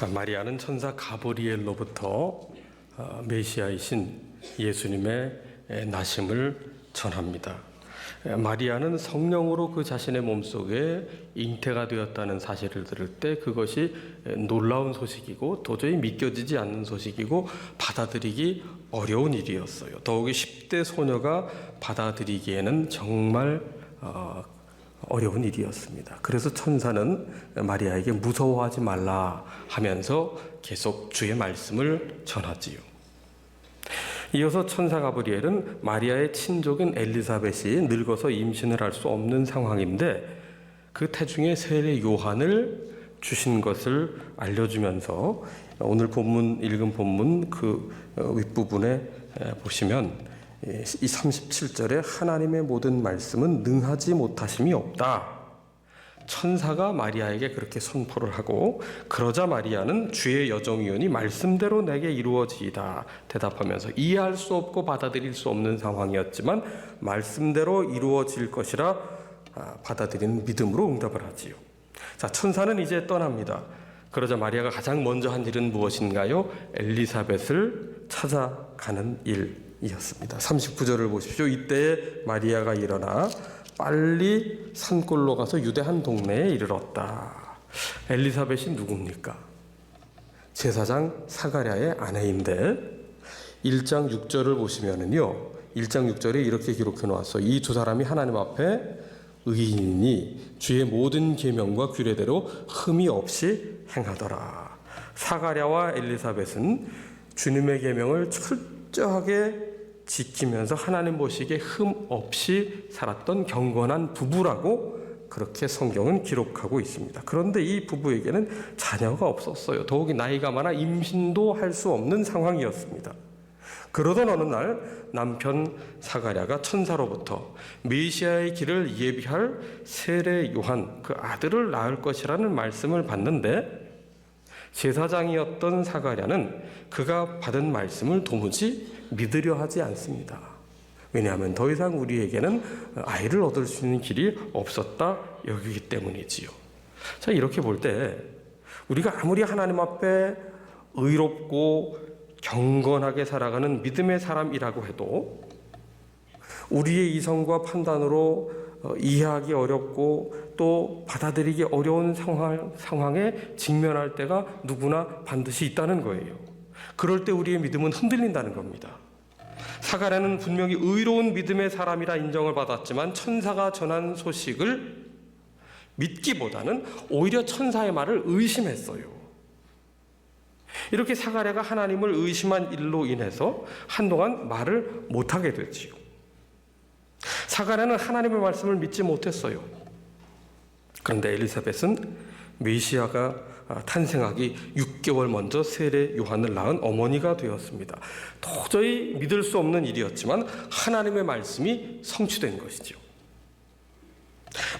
마리아는 천사 가브리엘로부터 메시아이신 예수님의 나심을 전합니다. 마리아는 성령으로 그 자신의 몸속에 잉태가 되었다는 사실을 들을 때 그것이 놀라운 소식이고 도저히 믿겨지지 않는 소식이고 받아들이기 어려운 일이었어요. 더욱이 10대 소녀가 받아들이기에는 정말 어려운 일이었습니다. 그래서 천사는 마리아에게 무서워하지 말라 하면서 계속 주의 말씀을 전하지요. 이어서 천사 가브리엘은 마리아의 친족인 엘리사벳이 늙어서 임신을 할 수 없는 상황인데 그 태중에 세례 요한을 주신 것을 알려주면서 오늘 읽은 본문 그 윗부분에 보시면 이 37절에 하나님의 모든 말씀은 능하지 못하심이 없다. 천사가 마리아에게 그렇게 선포를 하고 그러자 마리아는 주의 여정이오니 말씀대로 내게 이루어지이다 대답하면서 이해할 수 없고 받아들일 수 없는 상황이었지만 말씀대로 이루어질 것이라 받아들이는 믿음으로 응답을 하지요. 자, 천사는 이제 떠납니다. 그러자 마리아가 가장 먼저 한 일은 무엇인가요? 엘리사벳을 찾아가는 일이었습니다. 39절을 보십시오. 이때에 마리아가 일어나 빨리 산골로 가서 유대 한 동네에 이르렀다. 엘리사벳이 누굽니까? 제사장 사가랴의 아내인데 1장 6절을 보시면은요, 1장 6절에 이렇게 기록해 놓았어. 이 두 사람이 하나님 앞에 의인이니 주의 모든 계명과 규례대로 흠이 없이 행하더라. 사가랴와 엘리사벳은 주님의 계명을 철저하게 지키면서 하나님 보시기에 흠 없이 살았던 경건한 부부라고 그렇게 성경은 기록하고 있습니다. 그런데 이 부부에게는 자녀가 없었어요. 더욱이 나이가 많아 임신도 할 수 없는 상황이었습니다. 그러던 어느 날 남편 사가랴가 천사로부터 메시아의 길을 예비할 세례 요한 그 아들을 낳을 것이라는 말씀을 받는데 제사장이었던 사가랴는 그가 받은 말씀을 도무지 믿으려 하지 않습니다. 왜냐하면 더 이상 우리에게는 아이를 얻을 수 있는 길이 없었다 여기기 때문이지요. 자, 이렇게 볼 때 우리가 아무리 하나님 앞에 의롭고 경건하게 살아가는 믿음의 사람이라고 해도 우리의 이성과 판단으로 이해하기 어렵고 또 받아들이기 어려운 상황에 직면할 때가 누구나 반드시 있다는 거예요. 그럴 때 우리의 믿음은 흔들린다는 겁니다. 사가랴는 분명히 의로운 믿음의 사람이라 인정을 받았지만 천사가 전한 소식을 믿기보다는 오히려 천사의 말을 의심했어요. 이렇게 사가랴가 하나님을 의심한 일로 인해서 한동안 말을 못하게 되지요. 사가랴는 하나님의 말씀을 믿지 못했어요. 그런데 엘리사벳은 메시아가 탄생하기 6개월 먼저 세례 요한을 낳은 어머니가 되었습니다. 도저히 믿을 수 없는 일이었지만 하나님의 말씀이 성취된 것이죠.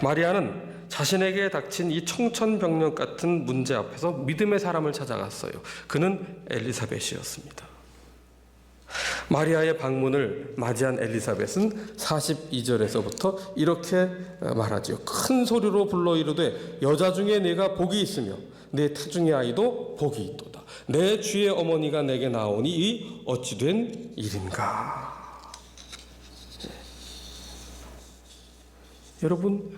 마리아는 자신에게 닥친 이 청천벽력 같은 문제 앞에서 믿음의 사람을 찾아갔어요. 그는 엘리사벳이었습니다. 마리아의 방문을 맞이한 엘리사벳은 42절에서부터 이렇게 말하지요. 큰 소리로 불러 이르되 여자 중에 내가 복이 있으며 내 태중의 아이도 복이 있도다. 내 주의 어머니가 내게 나오니 이 어찌 된 일인가. 여러분,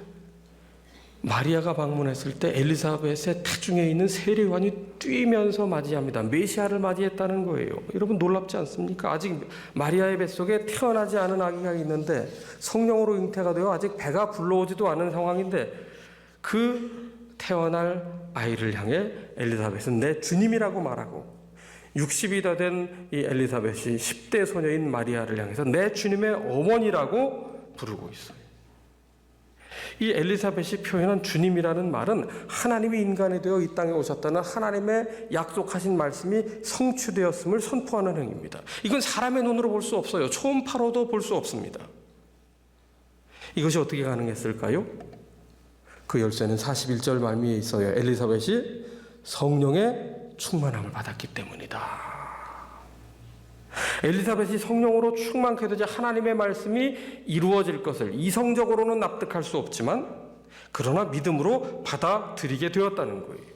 마리아가 방문했을 때 엘리사벳의 태중에 있는 세례 요한이 뛰면서 맞이합니다. 메시아를 맞이했다는 거예요. 여러분 놀랍지 않습니까? 아직 마리아의 뱃속에 태어나지 않은 아기가 있는데 성령으로 잉태가 되어 아직 배가 불러오지도 않은 상황인데 그 태어날 아이를 향해 엘리사벳은 내 주님이라고 말하고 60이 다 된 이 엘리사벳이 10대 소녀인 마리아를 향해서 내 주님의 어머니라고 부르고 있어요. 이 엘리사벳이 표현한 주님이라는 말은 하나님이 인간이 되어 이 땅에 오셨다는 하나님의 약속하신 말씀이 성취되었음을 선포하는 행위입니다. 이건 사람의 눈으로 볼 수 없어요. 초음파로도 볼 수 없습니다. 이것이 어떻게 가능했을까요? 그 열쇠는 41절 말미에 있어요. 엘리사벳이 성령의 충만함을 받았기 때문이다. 엘리사벳이 성령으로 충만케 되자 하나님의 말씀이 이루어질 것을 이성적으로는 납득할 수 없지만 그러나 믿음으로 받아들이게 되었다는 거예요.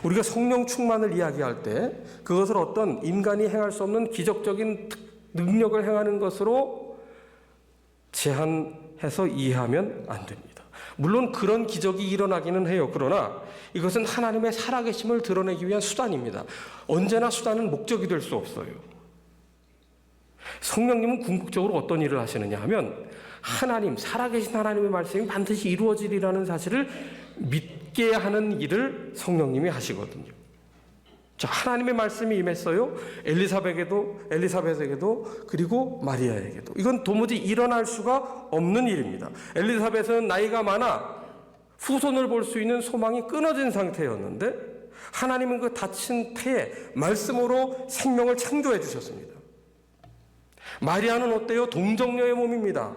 우리가 성령 충만을 이야기할 때 그것을 어떤 인간이 행할 수 없는 기적적인 능력을 행하는 것으로 제한해서 이해하면 안 됩니다. 물론 그런 기적이 일어나기는 해요. 그러나 이것은 하나님의 살아계심을 드러내기 위한 수단입니다. 언제나 수단은 목적이 될 수 없어요. 성령님은 궁극적으로 어떤 일을 하시느냐 하면 하나님, 살아계신 하나님의 말씀이 반드시 이루어지리라는 사실을 믿게 하는 일을 성령님이 하시거든요. 자, 하나님의 말씀이 임했어요. 엘리사벳에게도 그리고 마리아에게도. 이건 도무지 일어날 수가 없는 일입니다. 엘리사벳은 나이가 많아 후손을 볼 수 있는 소망이 끊어진 상태였는데 하나님은 그 다친 태에 말씀으로 생명을 창조해 주셨습니다. 마리아는 어때요? 동정녀의 몸입니다.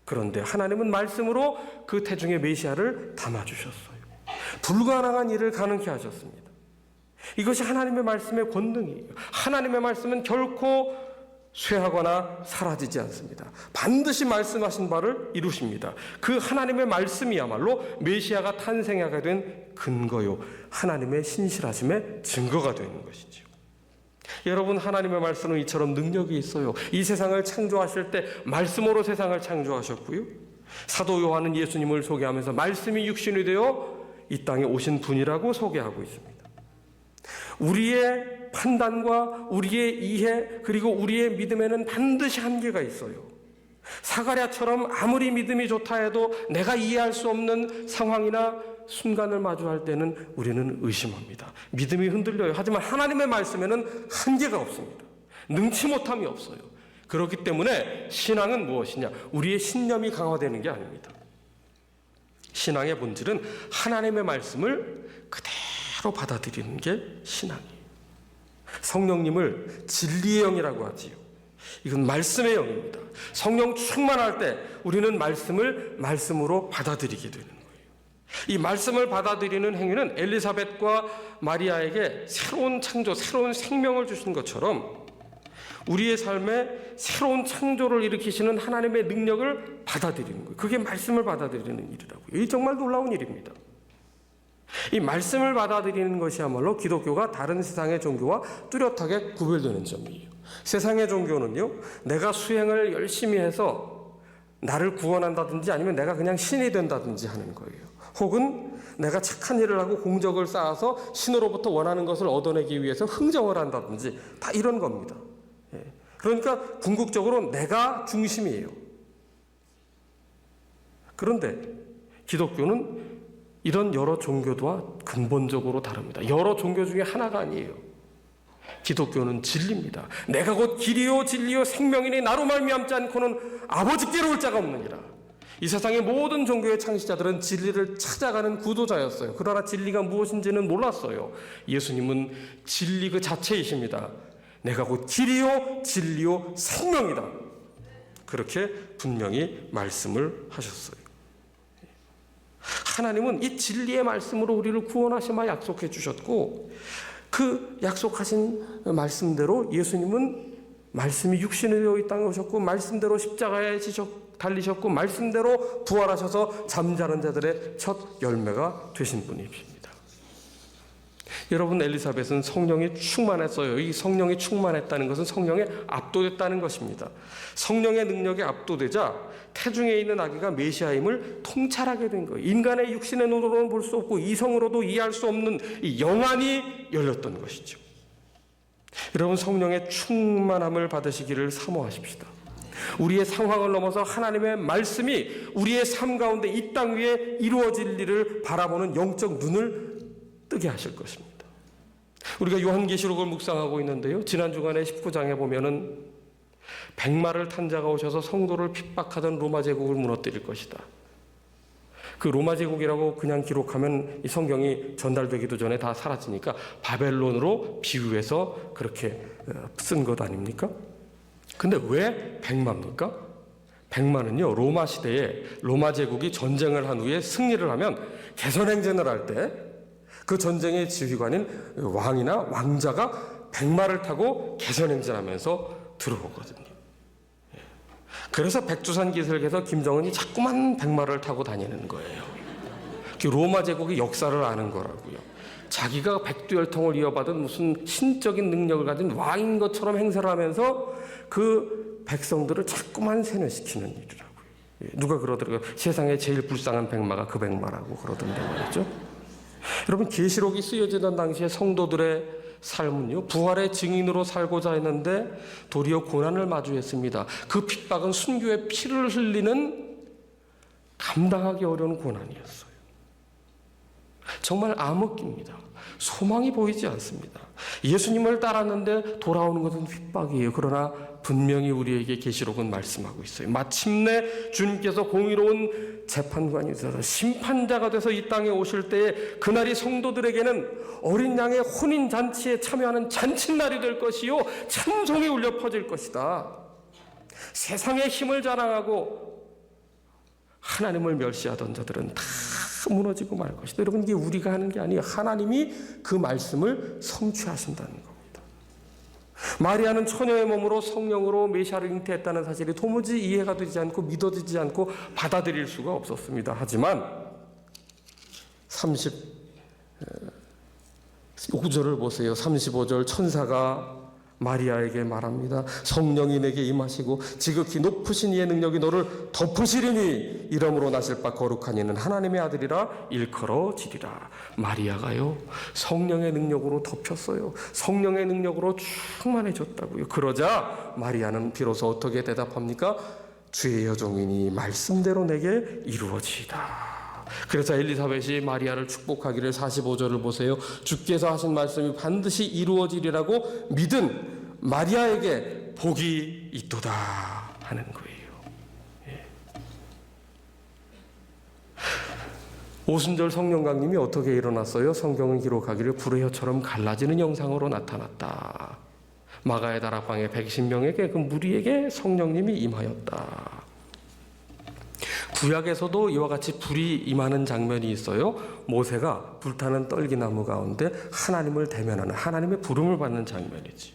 그런데 하나님은 말씀으로 그 태중의 메시아를 담아주셨어요. 불가능한 일을 가능케 하셨습니다. 이것이 하나님의 말씀의 권능이에요. 하나님의 말씀은 결코 쇠하거나 사라지지 않습니다. 반드시 말씀하신 바를 이루십니다. 그 하나님의 말씀이야말로 메시아가 탄생하게 된 근거요, 하나님의 신실하심의 증거가 되는 것이죠. 여러분, 하나님의 말씀은 이처럼 능력이 있어요. 이 세상을 창조하실 때 말씀으로 세상을 창조하셨고요. 사도 요한은 예수님을 소개하면서 말씀이 육신이 되어 이 땅에 오신 분이라고 소개하고 있습니다. 우리의 판단과 우리의 이해 그리고 우리의 믿음에는 반드시 한계가 있어요. 사가랴처럼 아무리 믿음이 좋다 해도 내가 이해할 수 없는 상황이나 순간을 마주할 때는 우리는 의심합니다. 믿음이 흔들려요. 하지만 하나님의 말씀에는 한계가 없습니다. 능치 못함이 없어요. 그렇기 때문에 신앙은 무엇이냐? 우리의 신념이 강화되는 게 아닙니다. 신앙의 본질은 하나님의 말씀을 그대로 받아들이는 게 신앙이에요. 성령님을 진리의 영이라고 하지요. 이건 말씀의 영입니다. 성령 충만할 때 우리는 말씀을 말씀으로 받아들이게 되는 거예요. 이 말씀을 받아들이는 행위는 엘리사벳과 마리아에게 새로운 창조, 새로운 생명을 주신 것처럼 우리의 삶에 새로운 창조를 일으키시는 하나님의 능력을 받아들이는 거예요. 그게 말씀을 받아들이는 일이라고요. 이 정말 놀라운 일입니다. 이 말씀을 받아들이는 것이야말로 기독교가 다른 세상의 종교와 뚜렷하게 구별되는 점이에요. 세상의 종교는요, 내가 수행을 열심히 해서 나를 구원한다든지 아니면 내가 그냥 신이 된다든지 하는 거예요. 혹은 내가 착한 일을 하고 공적을 쌓아서 신으로부터 원하는 것을 얻어내기 위해서 흥정을 한다든지 다 이런 겁니다. 그러니까 궁극적으로 내가 중심이에요. 그런데 기독교는 이런 여러 종교와 근본적으로 다릅니다. 여러 종교 중에 하나가 아니에요. 기독교는 진리입니다. 내가 곧 길이요 진리요 생명이니 나로 말미암지 않고는 아버지께로 올 자가 없느니라. 이 세상의 모든 종교의 창시자들은 진리를 찾아가는 구도자였어요. 그러나 진리가 무엇인지는 몰랐어요. 예수님은 진리 그 자체이십니다. 내가 곧 길이요 진리요 생명이다. 그렇게 분명히 말씀을 하셨어요. 하나님은 이 진리의 말씀으로 우리를 구원하시마 약속해 주셨고, 그 약속하신 말씀대로 예수님은 말씀이 육신이 되어 이 땅에 오셨고, 말씀대로 십자가에 달리셨고, 말씀대로 부활하셔서 잠자는 자들의 첫 열매가 되신 분이십니다. 여러분, 엘리사벳은 성령이 충만했어요. 이 성령이 충만했다는 것은 성령에 압도됐다는 것입니다. 성령의 능력에 압도되자 태중에 있는 아기가 메시아임을 통찰하게 된 거예요. 인간의 육신의 눈으로는 볼 수 없고 이성으로도 이해할 수 없는 이 영안이 열렸던 것이죠. 여러분, 성령의 충만함을 받으시기를 사모하십시다. 우리의 상황을 넘어서 하나님의 말씀이 우리의 삶 가운데 이 땅 위에 이루어질 일을 바라보는 영적 눈을 뜨게 하실 것입니다. 우리가 요한계시록을 묵상하고 있는데요, 지난 주간에 19장에 보면은 백마를 탄 자가 오셔서 성도를 핍박하던 로마 제국을 무너뜨릴 것이다. 그 로마 제국이라고 그냥 기록하면 이 성경이 전달되기도 전에 다 사라지니까 바벨론으로 비유해서 그렇게 쓴 것 아닙니까? 근데 왜 백마입니까? 백마는요, 로마 시대에 로마 제국이 전쟁을 한 후에 승리를 하면 개선행전을 할 때 그 전쟁의 지휘관인 왕이나 왕자가 백마를 타고 개선행전하면서 들어오거든요. 그래서 백두산 기슭에서 김정은이 자꾸만 백마를 타고 다니는 거예요. 로마 제국의 역사를 아는 거라고요. 자기가 백두혈통을 이어받은 무슨 신적인 능력을 가진 왕인 것처럼 행세를 하면서 그 백성들을 자꾸만 세뇌시키는 일이라고요. 누가 그러더라고요. 세상에 제일 불쌍한 백마가 그 백마라고 그러던데 말이죠. 여러분, 계시록이 쓰여지던 당시에 성도들의 삶은요, 부활의 증인으로 살고자 했는데 도리어 고난을 마주했습니다. 그 핍박은 순교의 피를 흘리는 감당하기 어려운 고난이었어요. 정말 암흑기입니다. 소망이 보이지 않습니다. 예수님을 따랐는데 돌아오는 것은 핍박이에요. 그러나 분명히 우리에게 계시록은 말씀하고 있어요. 마침내 주님께서 공의로운 재판관이 되셔서 심판자가 돼서 이 땅에 오실 때에 그날이 성도들에게는 어린 양의 혼인잔치에 참여하는 잔칫날이 될 것이요, 찬송이 울려 퍼질 것이다. 세상의 힘을 자랑하고 하나님을 멸시하던 자들은 다 무너지고 말 것이다. 여러분, 이게 우리가 하는 게 아니에요. 하나님이 그 말씀을 성취하신다는 겁니다. 마리아는 처녀의 몸으로 성령으로 메시아를 잉태했다는 사실이 도무지 이해가 되지 않고 믿어지지 않고 받아들일 수가 없었습니다. 하지만 35절을 보세요. 35절, 천사가 마리아에게 말합니다. 성령이 내게 임하시고 지극히 높으신 이의 능력이 너를 덮으시리니 이러므로 나실 바 거룩한 이는 하나님의 아들이라 일컬어지리라. 마리아가요, 성령의 능력으로 덮였어요. 성령의 능력으로 충만해졌다고요. 그러자 마리아는 비로소 어떻게 대답합니까? 주의 여종이니 말씀대로 내게 이루어지이다. 그래서 엘리사벳이 마리아를 축복하기를 45절을 보세요. 주께서 하신 말씀이 반드시 이루어지리라고 믿은 마리아에게 복이 있도다 하는 거예요. 예. 오순절 성령 강림이 어떻게 일어났어요? 성경은 기록하기를 불의 혀처럼 갈라지는 형상으로 나타났다. 마가의 다락방의 120명에게 그 무리에게 성령님이 임하였다. 구약에서도 이와 같이 불이 임하는 장면이 있어요. 모세가 불타는 떨기나무 가운데 하나님을 대면하는, 하나님의 부름을 받는 장면이지.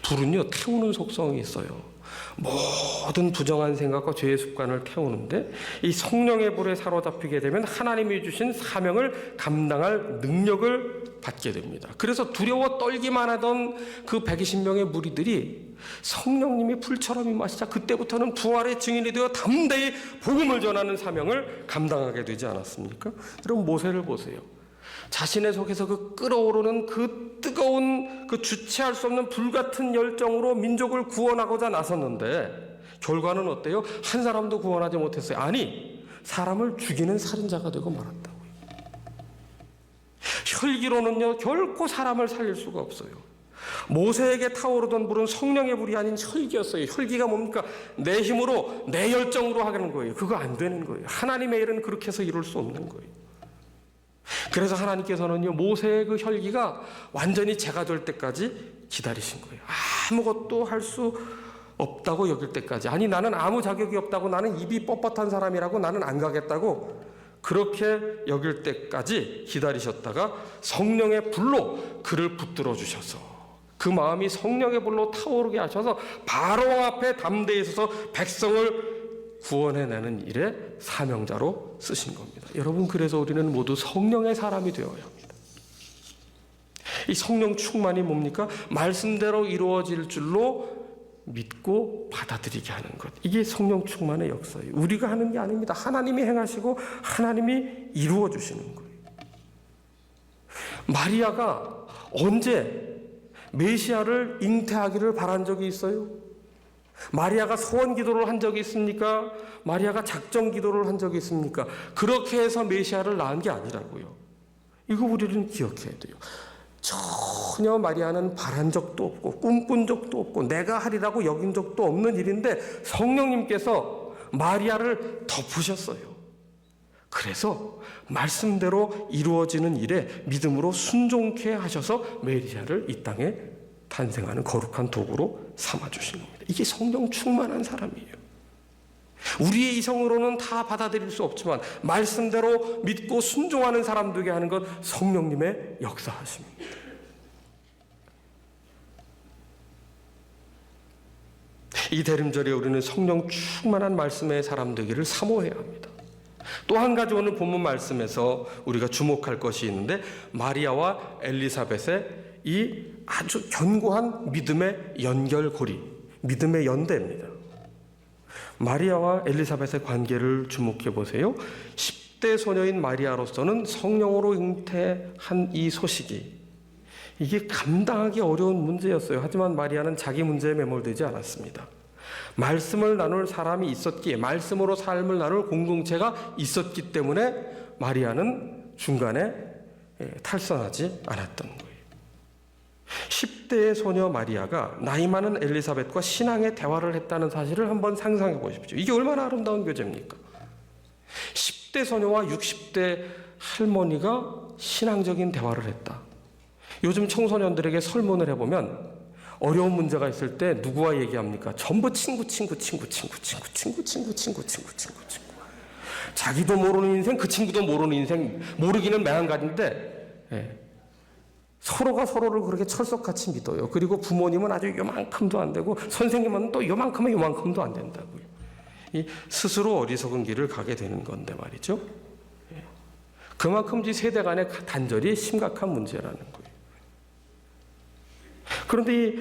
불은요, 태우는 속성이 있어요. 모든 부정한 생각과 죄의 습관을 태우는데 이 성령의 불에 사로잡히게 되면 하나님이 주신 사명을 감당할 능력을 받게 됩니다. 그래서 두려워 떨기만 하던 그 120명의 무리들이 성령님이 불처럼 임하시자 그때부터는 부활의 증인이 되어 담대히 복음을 전하는 사명을 감당하게 되지 않았습니까? 여러분, 모세를 보세요. 자신의 속에서 그 끓어오르는 그 뜨거운 그 주체할 수 없는 불같은 열정으로 민족을 구원하고자 나섰는데 결과는 어때요? 한 사람도 구원하지 못했어요. 아니, 사람을 죽이는 살인자가 되고 말았다고요. 혈기로는요, 결코 사람을 살릴 수가 없어요. 모세에게 타오르던 불은 성령의 불이 아닌 혈기였어요. 혈기가 뭡니까? 내 힘으로, 내 열정으로 하는 거예요. 그거 안 되는 거예요. 하나님의 일은 그렇게 해서 이룰 수 없는 거예요. 그래서 하나님께서는요, 모세의 그 혈기가 완전히 제가 될 때까지 기다리신 거예요. 아무것도 할 수 없다고 여길 때까지. 아니, 나는 아무 자격이 없다고, 나는 입이 뻣뻣한 사람이라고, 나는 안 가겠다고 그렇게 여길 때까지 기다리셨다가 성령의 불로 그를 붙들어 주셔서 그 마음이 성령의 불로 타오르게 하셔서 바로 앞에 담대히 서서 백성을 구원해내는 일에 사명자로 쓰신 겁니다. 여러분, 그래서 우리는 모두 성령의 사람이 되어야 합니다. 이 성령 충만이 뭡니까? 말씀대로 이루어질 줄로 믿고 받아들이게 하는 것. 이게 성령 충만의 역사예요. 우리가 하는 게 아닙니다. 하나님이 행하시고 하나님이 이루어 주시는 거예요. 마리아가 언제 메시아를 잉태하기를 바란 적이 있어요? 마리아가 소원 기도를 한 적이 있습니까? 마리아가 작정 기도를 한 적이 있습니까? 그렇게 해서 메시아를 낳은 게 아니라고요. 이거 우리는 기억해야 돼요. 전혀 마리아는 바란 적도 없고 꿈꾼 적도 없고 내가 하리라고 여긴 적도 없는 일인데 성령님께서 마리아를 덮으셨어요. 그래서 말씀대로 이루어지는 일에 믿음으로 순종케 하셔서 메시아를 이 땅에 탄생하는 거룩한 도구로 삼아주신 겁니다. 이게 성령 충만한 사람이에요. 우리의 이성으로는 다 받아들일 수 없지만 말씀대로 믿고 순종하는 사람 되게 하는 것 성령님의 역사하심입니다. 이 대림절에 우리는 성령 충만한 말씀의 사람 되기를 사모해야 합니다. 또 한 가지 오늘 본문 말씀에서 우리가 주목할 것이 있는데, 마리아와 엘리사벳의 이 아주 견고한 믿음의 연결고리, 믿음의 연대입니다. 마리아와 엘리사벳의 관계를 주목해 보세요. 10대 소녀인 마리아로서는 성령으로 잉태한 이 소식이, 이게 감당하기 어려운 문제였어요. 하지만 마리아는 자기 문제에 매몰되지 않았습니다. 말씀을 나눌 사람이 있었기에, 말씀으로 삶을 나눌 공동체가 있었기 때문에 마리아는 중간에 탈선하지 않았던 거예요. 10대의 소녀 마리아가 나이 많은 엘리사벳과 신앙의 대화를 했다는 사실을 한번 상상해 보십시오. 이게 얼마나 아름다운 교제입니까? 10대 소녀와 60대 할머니가 신앙적인 대화를 했다. 요즘 청소년들에게 설문을 해보면 어려운 문제가 있을 때 누구와 얘기합니까? 전부 친구. 자기도 모르는 인생, 그 친구도 모르는 인생, 모르기는 매한가지인데 서로가 서로를 그렇게 철석같이 믿어요. 그리고 부모님은 아주 요만큼도 안 되고 선생님은 또 요만큼도 안 된다고요. 이 스스로 어리석은 길을 가게 되는 건데 말이죠. 그만큼 이 세대 간의 단절이 심각한 문제라는 거예요. 그런데 이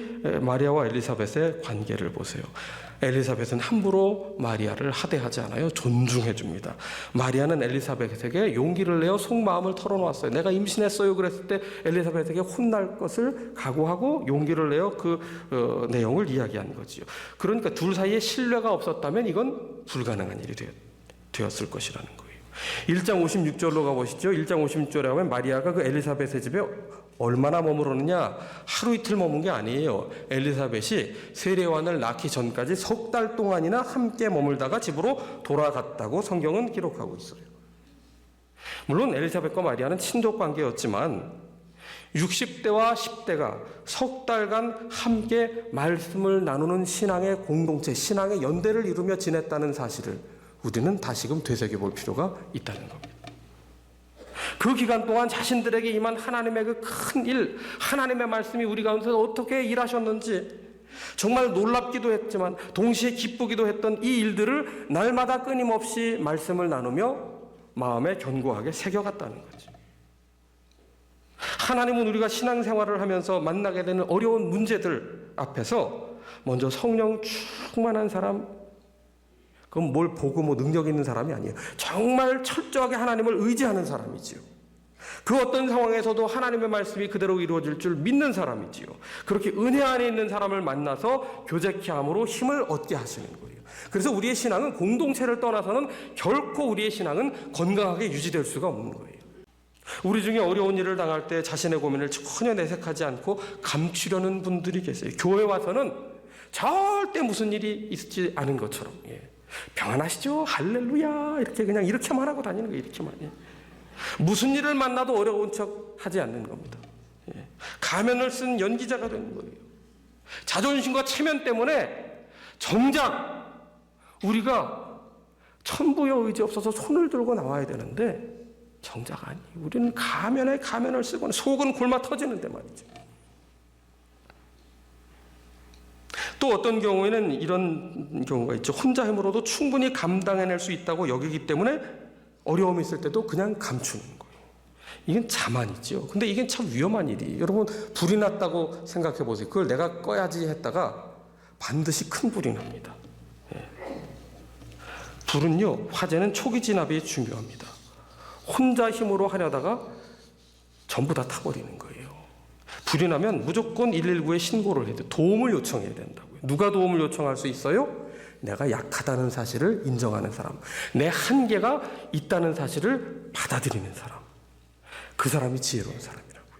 마리아와 엘리사벳의 관계를 보세요. 엘리사벳은 함부로 마리아를 하대하지 않아요. 존중해 줍니다. 마리아는 엘리사벳에게 용기를 내어 속마음을 털어놓았어요. 내가 임신했어요 그랬을 때 엘리사벳에게 혼날 것을 각오하고 용기를 내어 그 내용을 이야기한 거지요. 그러니까 둘 사이에 신뢰가 없었다면 이건 불가능한 일이 되었을 것이라는 거예요. 1장 56절로 가보시죠. 1장 56절에 하면 마리아가 그 엘리사벳의 집에 얼마나 머무르느냐? 하루 이틀 머문 게 아니에요. 엘리사벳이 세례요한을 낳기 전까지 3달 동안이나 함께 머물다가 집으로 돌아갔다고 성경은 기록하고 있어요. 물론 엘리사벳과 마리아는 친족 관계였지만 60대와 10대가 3달간 함께 말씀을 나누는 신앙의 공동체, 신앙의 연대를 이루며 지냈다는 사실을 우리는 다시금 되새겨볼 필요가 있다는 겁니다. 그 기간 동안 자신들에게 임한 하나님의 그 큰 일, 하나님의 말씀이 우리 가운데서 어떻게 일하셨는지 정말 놀랍기도 했지만 동시에 기쁘기도 했던 이 일들을 날마다 끊임없이 말씀을 나누며 마음에 견고하게 새겨갔다는 거죠. 하나님은 우리가 신앙생활을 하면서 만나게 되는 어려운 문제들 앞에서 먼저 성령 충만한 사람, 그럼 뭘 보고 능력 있는 사람이 아니에요. 정말 철저하게 하나님을 의지하는 사람이지요. 그 어떤 상황에서도 하나님의 말씀이 그대로 이루어질 줄 믿는 사람이지요. 그렇게 은혜 안에 있는 사람을 만나서 교제케 함으로 힘을 얻게 하시는 거예요. 그래서 우리의 신앙은 공동체를 떠나서는 결코 우리의 신앙은 건강하게 유지될 수가 없는 거예요. 우리 중에 어려운 일을 당할 때 자신의 고민을 전혀 내색하지 않고 감추려는 분들이 계세요. 교회 와서는 절대 무슨 일이 있지 않은 것처럼 평안하시죠? 할렐루야 이렇게 그냥 이렇게만 하고 다니는 거예요. 이렇게만. 무슨 일을 만나도 어려운 척 하지 않는 겁니다. 가면을 쓴 연기자가 되는 거예요. 자존심과 체면 때문에 정작 우리가 천부의 의지 없어서 손을 들고 나와야 되는데 정작 아니. 우리는 가면에 가면을 쓰고 속은 굶어 터지는데 말이죠. 또 어떤 경우에는 이런 경우가 있죠. 혼자 힘으로도 충분히 감당해낼 수 있다고 여기기 때문에 어려움이 있을 때도 그냥 감추는 거예요. 이건 자만이죠. 근데 이게 참 위험한 일이에요. 여러분 불이 났다고 생각해 보세요. 그걸 내가 꺼야지 했다가 반드시 큰 불이 납니다. 불은요, 화재는 초기 진압이 중요합니다. 혼자 힘으로 하려다가 전부 다 타버리는 거예요. 불이 나면 무조건 119에 신고를 해야 돼요. 도움을 요청해야 된다고요. 누가 도움을 요청할 수 있어요? 내가 약하다는 사실을 인정하는 사람, 내 한계가 있다는 사실을 받아들이는 사람, 그 사람이 지혜로운 사람이라고요.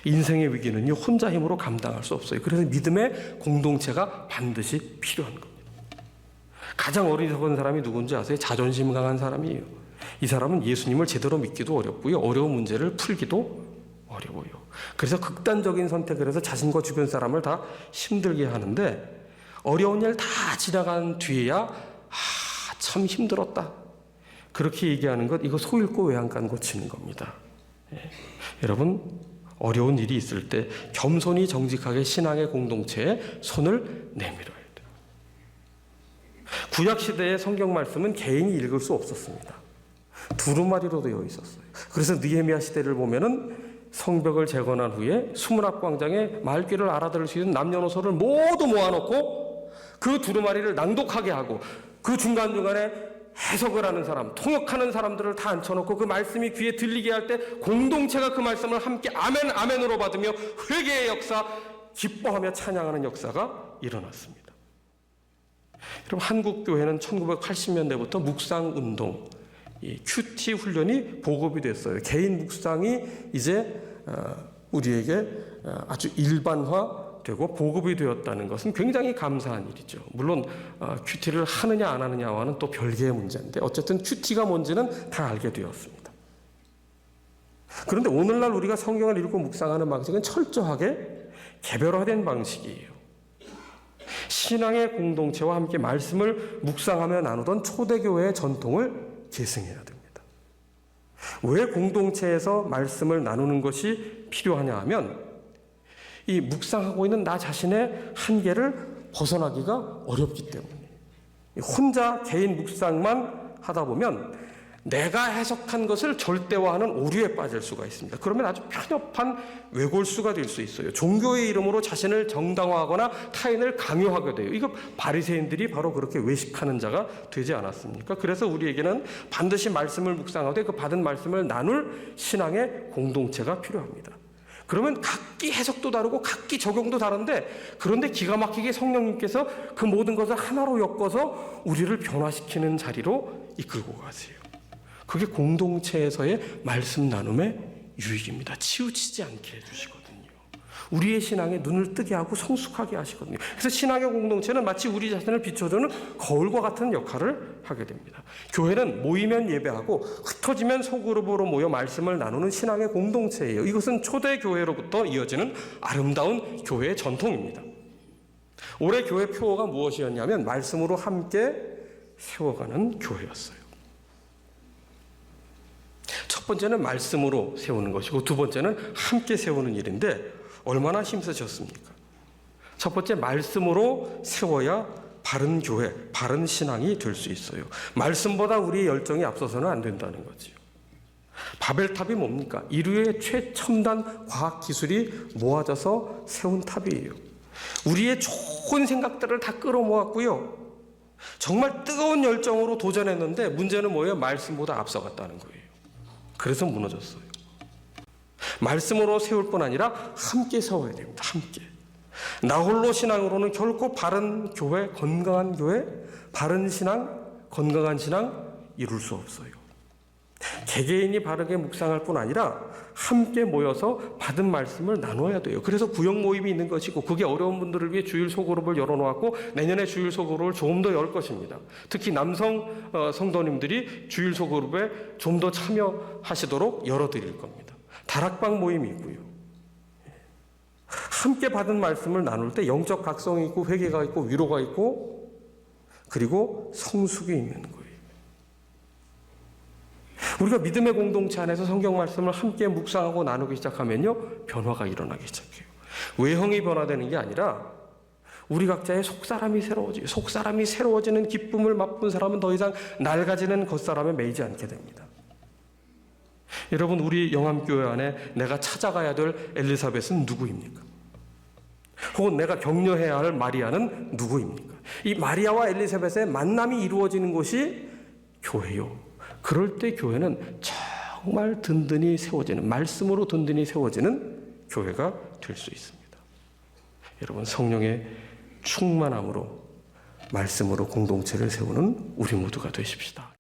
인생의 위기는요, 혼자 힘으로 감당할 수 없어요. 그래서 믿음의 공동체가 반드시 필요한 겁니다. 가장 어리석은 사람이 누군지 아세요? 자존심 강한 사람이에요. 이 사람은 예수님을 제대로 믿기도 어렵고요, 어려운 문제를 풀기도 어려워요. 그래서 극단적인 선택을 해서 자신과 주변 사람을 다 힘들게 하는데, 어려운 일 다 지나간 뒤에야 참 힘들었다 그렇게 얘기하는 것, 이거 소 잃고 외양간 고치는 겁니다. 여러분 어려운 일이 있을 때 겸손히 정직하게 신앙의 공동체에 손을 내밀어야 돼요. 구약시대의 성경 말씀은 개인이 읽을 수 없었습니다. 두루마리로 되어 있었어요. 그래서 느헤미야 시대를 보면은 성벽을 재건한 후에 수문앞 광장에 말귀를 알아들을 수 있는 남녀노소를 모두 모아놓고 그 두루마리를 낭독하게 하고 그 중간중간에 해석을 하는 사람, 통역하는 사람들을 다 앉혀놓고 그 말씀이 귀에 들리게 할 때 공동체가 그 말씀을 함께 아멘 아멘으로 받으며 회개의 역사, 기뻐하며 찬양하는 역사가 일어났습니다. 여러분, 한국 교회는 1980년대부터 묵상 운동, 이 큐티 훈련이 보급이 됐어요. 개인 묵상이 이제 우리에게 아주 일반화되고 보급이 되었다는 것은 굉장히 감사한 일이죠. 물론 큐티를 하느냐 안 하느냐와는 또 별개의 문제인데 어쨌든 큐티가 뭔지는 다 알게 되었습니다. 그런데 오늘날 우리가 성경을 읽고 묵상하는 방식은 철저하게 개별화된 방식이에요. 신앙의 공동체와 함께 말씀을 묵상하며 나누던 초대교회의 전통을 계승해야 됩니다. 왜 공동체에서 말씀을 나누는 것이 필요하냐 하면 이 묵상하고 있는 나 자신의 한계를 벗어나기가 어렵기 때문이에요. 혼자 개인 묵상만 하다 보면 내가 해석한 것을 절대화하는 오류에 빠질 수가 있습니다. 그러면 아주 편협한 외골수가 될 수 있어요. 종교의 이름으로 자신을 정당화하거나 타인을 강요하게 돼요. 이거 바리새인들이 바로 그렇게 외식하는 자가 되지 않았습니까? 그래서 우리에게는 반드시 말씀을 묵상하되 그 받은 말씀을 나눌 신앙의 공동체가 필요합니다. 그러면 각기 해석도 다르고 각기 적용도 다른데 그런데 기가 막히게 성령님께서 그 모든 것을 하나로 엮어서 우리를 변화시키는 자리로 이끌고 가세요. 그게 공동체에서의 말씀 나눔의 유익입니다. 치우치지 않게 해주시거든요. 우리의 신앙에 눈을 뜨게 하고 성숙하게 하시거든요. 그래서 신앙의 공동체는 마치 우리 자신을 비춰주는 거울과 같은 역할을 하게 됩니다. 교회는 모이면 예배하고 흩어지면 소그룹으로 모여 말씀을 나누는 신앙의 공동체예요. 이것은 초대교회로부터 이어지는 아름다운 교회의 전통입니다. 올해 교회 표어가 무엇이었냐면 말씀으로 함께 세워가는 교회였어요. 첫 번째는 말씀으로 세우는 것이고 두 번째는 함께 세우는 일인데 얼마나 힘쓰셨습니까? 첫 번째, 말씀으로 세워야 바른 교회, 바른 신앙이 될 수 있어요. 말씀보다 우리의 열정이 앞서서는 안 된다는 거지요. 바벨탑이 뭡니까? 인류의 최첨단 과학기술이 모아져서 세운 탑이에요. 우리의 좋은 생각들을 다 끌어모았고요. 정말 뜨거운 열정으로 도전했는데 문제는 뭐예요? 말씀보다 앞서갔다는 거예요. 그래서 무너졌어요. 말씀으로 세울 뿐 아니라 함께 세워야 됩니다. 함께. 나 홀로 신앙으로는 결코 바른 교회, 건강한 교회, 바른 신앙, 건강한 신앙 이룰 수 없어요. 개개인이 바르게 묵상할 뿐 아니라 함께 모여서 받은 말씀을 나눠야 돼요. 그래서 구역 모임이 있는 것이고 그게 어려운 분들을 위해 주일 소그룹을 열어놓았고 내년에 주일 소그룹을 조금 더 열 것입니다. 특히 남성 성도님들이 주일 소그룹에 좀 더 참여하시도록 열어드릴 겁니다. 다락방 모임이 있고요. 함께 받은 말씀을 나눌 때 영적 각성이 있고 회개가 있고 위로가 있고 그리고 성숙이 있는 거예요. 우리가 믿음의 공동체 안에서 성경 말씀을 함께 묵상하고 나누기 시작하면요 변화가 일어나기 시작해요. 외형이 변화되는 게 아니라 우리 각자의 속사람이 새로워지고 속사람이 새로워지는 기쁨을 맛본 사람은 더 이상 낡아지는 겉사람에 매이지 않게 됩니다. 여러분, 우리 영암교회 안에 내가 찾아가야 될 엘리사벳은 누구입니까? 혹은 내가 격려해야 할 마리아는 누구입니까? 이 마리아와 엘리사벳의 만남이 이루어지는 곳이 교회요. 그럴 때 교회는 정말 든든히 세워지는, 말씀으로 든든히 세워지는 교회가 될 수 있습니다. 여러분, 성령의 충만함으로 말씀으로 공동체를 세우는 우리 모두가 되십시다.